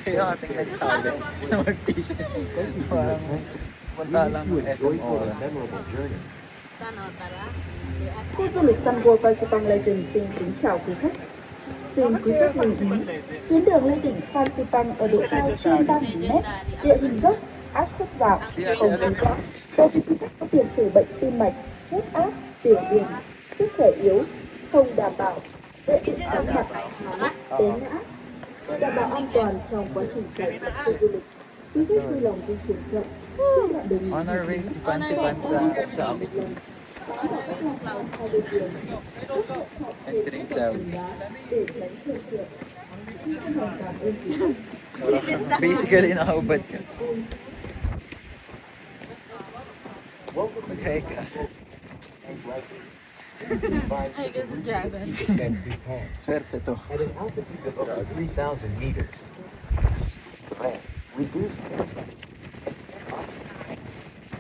Kaya kasing nagsabi na mag-t-shirt. Parang punta lang ng SM Ora. Khu du lịch Sun World Fansipan Legend xin kính chào quý khách. Xin quý khách lưu ý, tuyến đường lên đỉnh Fansipan ở độ cao trên 3.000 m, địa hình dốc, áp suất giảm, không đối rõ. Đối với quý khách có tiền sử bệnh tim mạch, huyết áp, tiểu đường, sức khỏe yếu, không đảm bảo, dễ bị chóng mặt, ngã, té ngã. Để đảm bảo an toàn trong quá trình chạy khu du lịch, quý khách vui lòng di chuyển chậm trên đoạn đường On our way to Fansipan Summit. Entering clouds. Basically, nakaubad ka. Mag-hi ka. I guess a dragon. Swerte to. At an altitude of over 3,000 meters, reduced